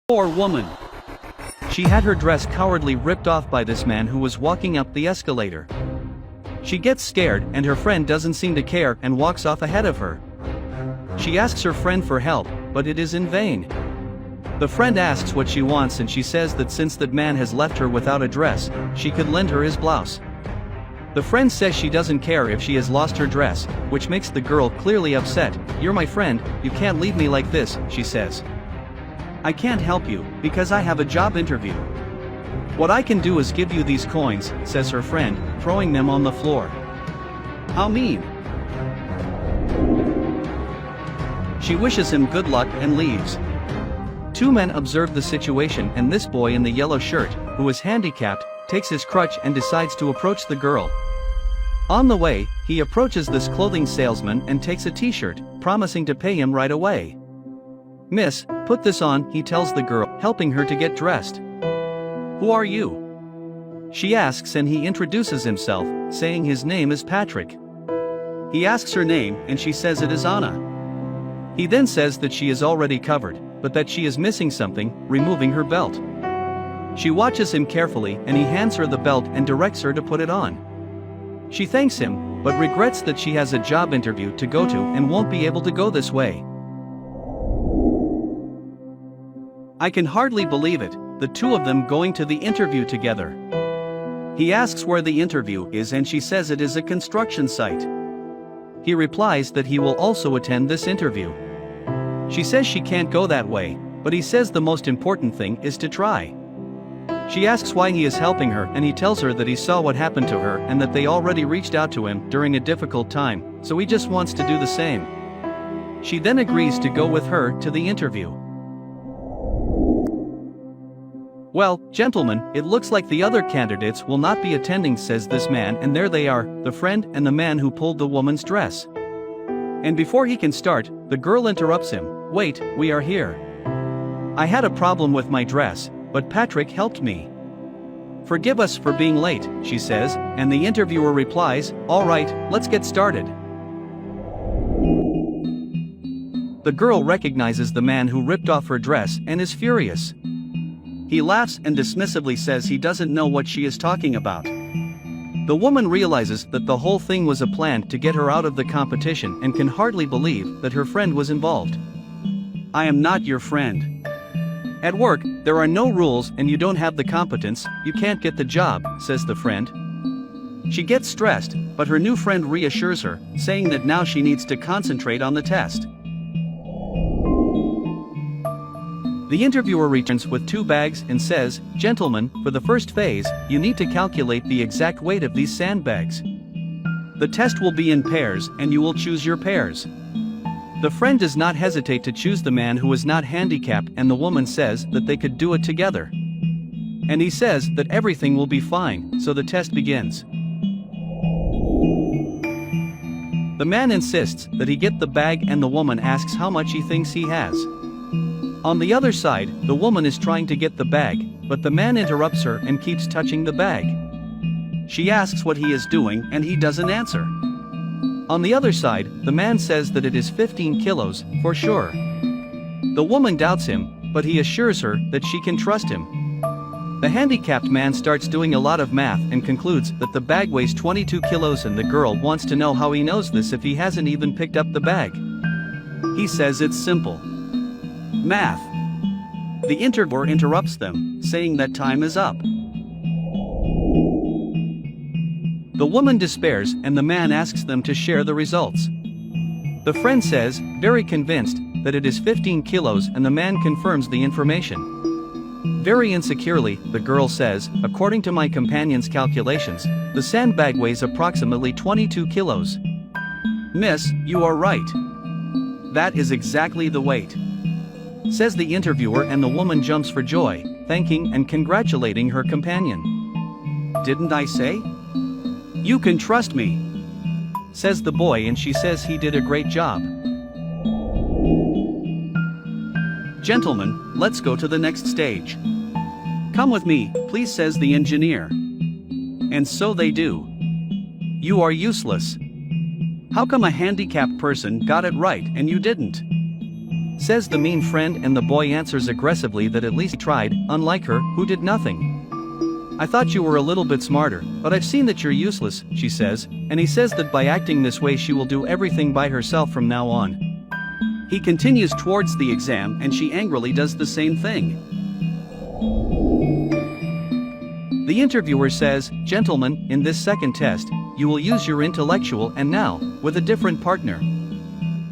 Poor woman. She had her dress cowardly ripped off by this man who was walking up the escalator. She gets scared and her friend doesn't seem to care and walks off ahead of her. She asks her friend for help, but it is in vain. The friend asks what she wants and she says that since that man has left her without a dress, she could lend her his blouse. The friend says she doesn't care if she has lost her dress, which makes the girl clearly upset. "You're my friend, you can't leave me like this," she says. "I can't help you, because I have a job interview. What I can do is give you these coins," says her friend, throwing them on the floor. How mean. She wishes him good luck and leaves. Two men observe the situation and this boy in the yellow shirt, who is handicapped, takes his crutch and decides to approach the girl. On the way, he approaches this clothing salesman and takes a t-shirt, promising to pay him right away. "Miss, put this on," he tells the girl, helping her to get dressed. "Who are you?" she asks and he introduces himself, saying his name is Patrick. He asks her name and she says it is Anna. He then says that she is already covered, but that she is missing something, removing her belt. She watches him carefully and he hands her the belt and directs her to put it on. She thanks him, but regrets that she has a job interview to go to and won't be able to go this way. I can hardly believe it, the two of them going to the interview together. He asks where the interview is and she says it is a construction site. He replies that he will also attend this interview. She says she can't go that way, but he says the most important thing is to try. She asks why he is helping her and he tells her that he saw what happened to her and that they already reached out to him during a difficult time, so he just wants to do the same. She then agrees to go with her to the interview. "Well, gentlemen, it looks like the other candidates will not be attending," says this man, and there they are, the friend and the man who pulled the woman's dress. And before he can start, the girl interrupts him. "Wait, we are here. I had a problem with my dress, but Patrick helped me. Forgive us for being late," she says, and the interviewer replies, "All right, let's get started." The girl recognizes the man who ripped off her dress and is furious. He laughs and dismissively says he doesn't know what she is talking about. The woman realizes that the whole thing was a plan to get her out of the competition and can hardly believe that her friend was involved. "I am not your friend. At work, there are no rules and you don't have the competence, you can't get the job," says the friend. She gets stressed, but her new friend reassures her, saying that now she needs to concentrate on the test. The interviewer returns with 2 bags and says, "Gentlemen, for the first phase, you need to calculate the exact weight of these sandbags. The test will be in pairs and you will choose your pairs." The friend does not hesitate to choose the man who is not handicapped and the woman says that they could do it together. And he says that everything will be fine, so the test begins. The man insists that he get the bag and the woman asks how much he thinks he has. On the other side, the woman is trying to get the bag, but the man interrupts her and keeps touching the bag. She asks what he is doing and he doesn't answer. On the other side, the man says that it is 15 kilos, for sure. The woman doubts him, but he assures her that she can trust him. The handicapped man starts doing a lot of math and concludes that the bag weighs 22 kilos and the girl wants to know how he knows this if he hasn't even picked up the bag. He says it's simple. Math. The interviewer interrupts them, saying that time is up. The woman despairs and the man asks them to share the results. The friend says, very convinced, that it is 15 kilos and the man confirms the information. Very insecurely, the girl says, according to my companion's calculations, the sandbag weighs approximately 22 kilos. Miss, you are right. That is exactly the weight, says the interviewer, and the woman jumps for joy, thanking and congratulating her companion. Didn't I say? You can trust me, says the boy, and she says he did a great job. Gentlemen, let's go to the next stage. Come with me, please, says the engineer. And so they do. You are useless. How come a handicapped person got it right and you didn't? says the mean friend, and the boy answers aggressively that at least he tried, unlike her, who did nothing. I thought you were a little bit smarter, but I've seen that you're useless, she says, and he says that by acting this way she will do everything by herself from now on. He continues towards the exam and she angrily does the same thing. The interviewer says, "Gentlemen, in this second test, you will use your intellectual and now, with a different partner."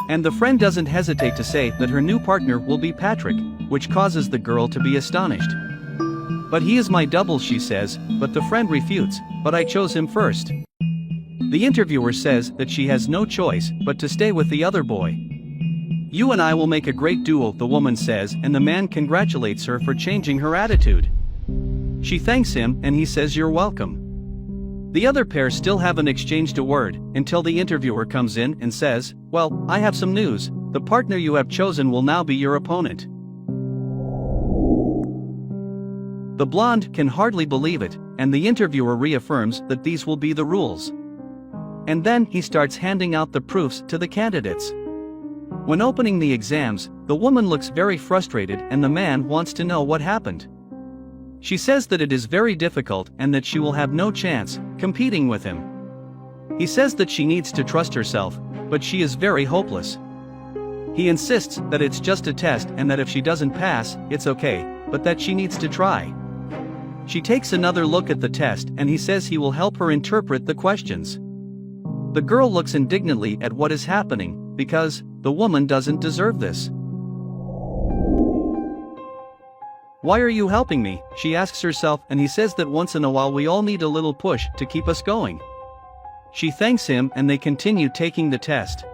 And the friend doesn't hesitate to say that her new partner will be Patrick, which causes the girl to be astonished. "But he is my double," she says, but the friend refutes, "But I chose him first." The interviewer says that she has no choice but to stay with the other boy. "You and I will make a great duo," the woman says, and the man congratulates her for changing her attitude. She thanks him and he says, "You're welcome." The other pair still haven't exchanged a word, until the interviewer comes in and says, "Well, I have some news, the partner you have chosen will now be your opponent." The blonde can hardly believe it, and the interviewer reaffirms that these will be the rules. And then he starts handing out the proofs to the candidates. When opening the exams, the woman looks very frustrated and the man wants to know what happened. She says that it is very difficult and that she will have no chance competing with him. He says that she needs to trust herself, but she is very hopeless. He insists that it's just a test and that if she doesn't pass, it's okay, but that she needs to try. She takes another look at the test and he says he will help her interpret the questions. The girl looks indignantly at what is happening, because the woman doesn't deserve this. "Why are you helping me?" she asks herself, and he says that once in a while we all need a little push to keep us going. She thanks him and they continue taking the test.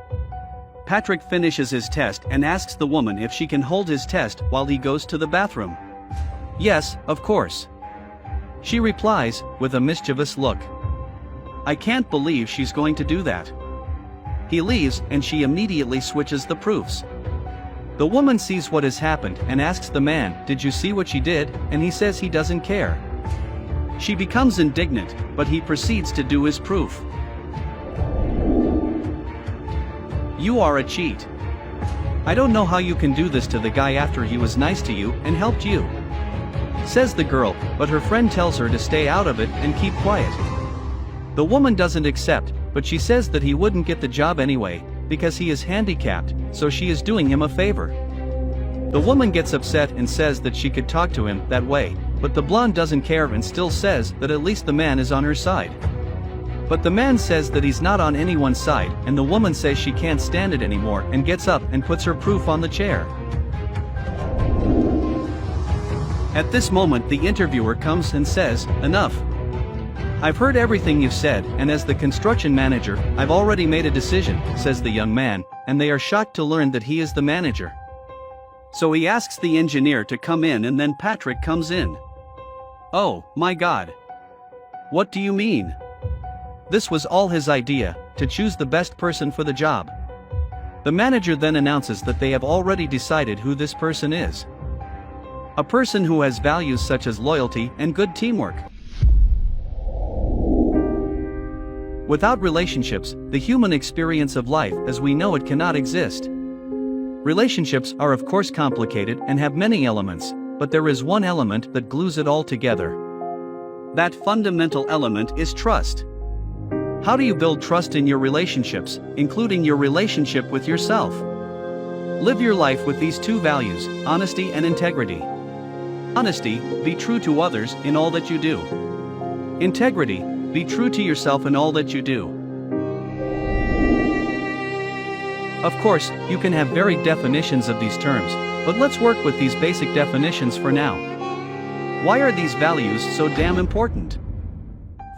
Patrick finishes his test and asks the woman if she can hold his test while he goes to the bathroom. "Yes, of course." She replies, with a mischievous look. I can't believe she's going to do that. He leaves and she immediately switches the proofs. The woman sees what has happened and asks the man, "Did you see what she did?" and he says he doesn't care. She becomes indignant, but he proceeds to do his proof. "You are a cheat. I don't know how you can do this to the guy after he was nice to you and helped you," says the girl, but her friend tells her to stay out of it and keep quiet. The woman doesn't accept, but she says that he wouldn't get the job anyway, because he is handicapped, so she is doing him a favor. The woman gets upset and says that she could talk to him that way, but the blonde doesn't care and still says that at least the man is on her side. But the man says that he's not on anyone's side, and the woman says she can't stand it anymore and gets up and puts her proof on the chair. At this moment the interviewer comes and says, "Enough. I've heard everything you've said, and as the construction manager, I've already made a decision," says the young man, and they are shocked to learn that he is the manager. So he asks the engineer to come in and then Patrick comes in. "Oh, my God. What do you mean?" This was all his idea, to choose the best person for the job. The manager then announces that they have already decided who this person is. A person who has values such as loyalty and good teamwork. Without relationships, the human experience of life as we know it cannot exist. Relationships are of course complicated and have many elements, but there is one element that glues it all together. That fundamental element is trust. How do you build trust in your relationships, including your relationship with yourself? Live your life with these two values, honesty and integrity. Honesty, be true to others in all that you do. Integrity, be true to yourself in all that you do. Of course, you can have varied definitions of these terms, but let's work with these basic definitions for now. Why are these values so damn important?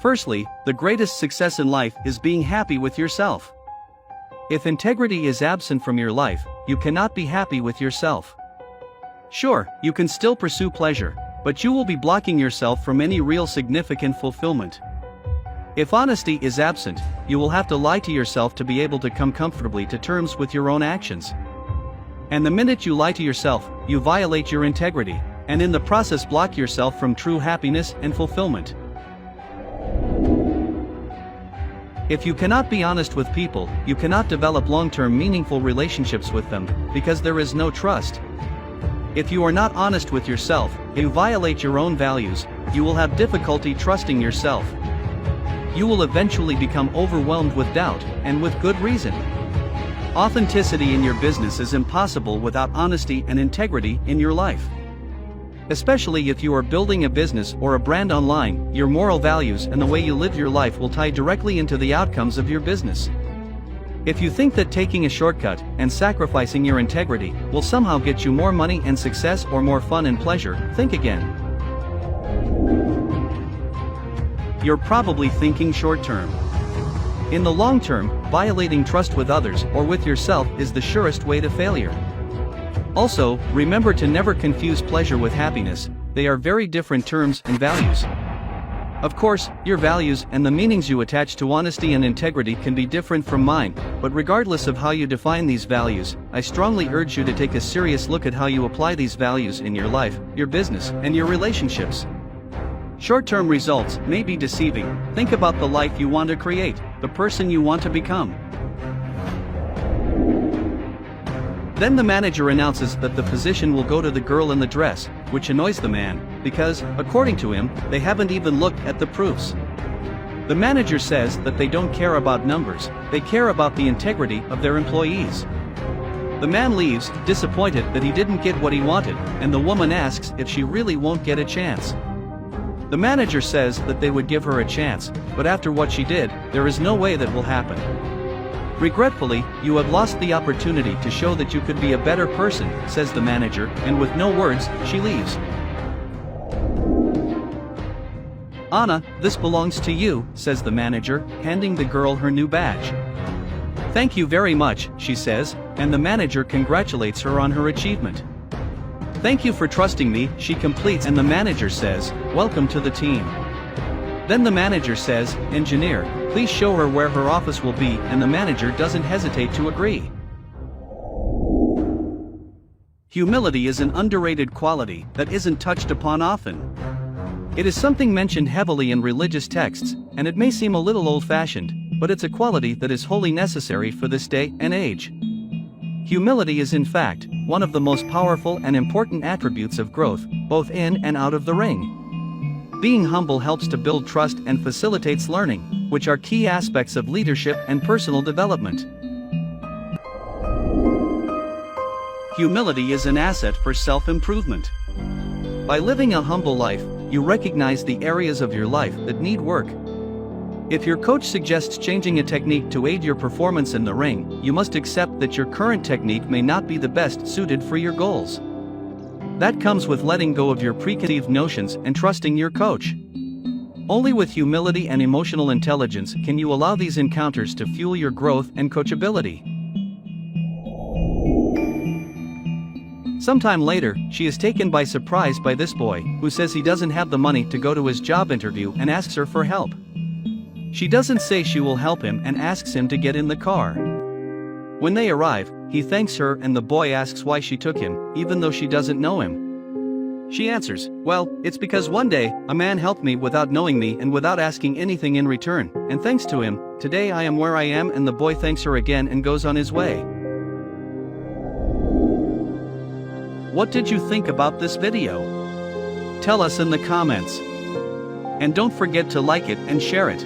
Firstly, the greatest success in life is being happy with yourself. If integrity is absent from your life, you cannot be happy with yourself. Sure, you can still pursue pleasure, but you will be blocking yourself from any real significant fulfillment. If honesty is absent, you will have to lie to yourself to be able to come comfortably to terms with your own actions. And the minute you lie to yourself, you violate your integrity, and in the process block yourself from true happiness and fulfillment. If you cannot be honest with people, you cannot develop long-term meaningful relationships with them, because there is no trust. If you are not honest with yourself, you violate your own values, you will have difficulty trusting yourself. You will eventually become overwhelmed with doubt, and with good reason. Authenticity in your business is impossible without honesty and integrity in your life. Especially if you are building a business or a brand online, your moral values and the way you live your life will tie directly into the outcomes of your business. If you think that taking a shortcut and sacrificing your integrity will somehow get you more money and success or more fun and pleasure, think again. You're probably thinking short-term. In the long term, violating trust with others or with yourself is the surest way to failure. Also, remember to never confuse pleasure with happiness, they are very different terms and values. Of course, your values and the meanings you attach to honesty and integrity can be different from mine, but regardless of how you define these values, I strongly urge you to take a serious look at how you apply these values in your life, your business, and your relationships. Short-term results may be deceiving. Think about the life you want to create, the person you want to become. Then the manager announces that the position will go to the girl in the dress, which annoys the man, because, according to him, they haven't even looked at the proofs. The manager says that they don't care about numbers, they care about the integrity of their employees. The man leaves, disappointed that he didn't get what he wanted, and the woman asks if she really won't get a chance. The manager says that they would give her a chance, but after what she did, there is no way that will happen. Regretfully, you have lost the opportunity to show that you could be a better person, says the manager, and with no words, she leaves. Anna, this belongs to you, says the manager, handing the girl her new badge. Thank you very much, she says, and the manager congratulates her on her achievement. Thank you for trusting me, she completes, and the manager says, welcome to the team. Then the manager says, engineer, please show her where her office will be, and the manager doesn't hesitate to agree. Humility is an underrated quality that isn't touched upon often. It is something mentioned heavily in religious texts, and it may seem a little old-fashioned, but it's a quality that is wholly necessary for this day and age. Humility is in fact one of the most powerful and important attributes of growth, both in and out of the ring. Being humble helps to build trust and facilitates learning, which are key aspects of leadership and personal development. Humility is an asset for self-improvement. By living a humble life, you recognize the areas of your life that need work. If your coach suggests changing a technique to aid your performance in the ring, you must accept that your current technique may not be the best suited for your goals. That comes with letting go of your preconceived notions and trusting your coach. Only with humility and emotional intelligence can you allow these encounters to fuel your growth and coachability. Sometime later, she is taken by surprise by this boy, who says he doesn't have the money to go to his job interview and asks her for help. She doesn't say she will help him and asks him to get in the car. When they arrive, he thanks her and the boy asks why she took him, even though she doesn't know him. She answers, well, it's because one day, a man helped me without knowing me and without asking anything in return, and thanks to him, today I am where I am, and the boy thanks her again and goes on his way. What did you think about this video? Tell us in the comments. And don't forget to like it and share it.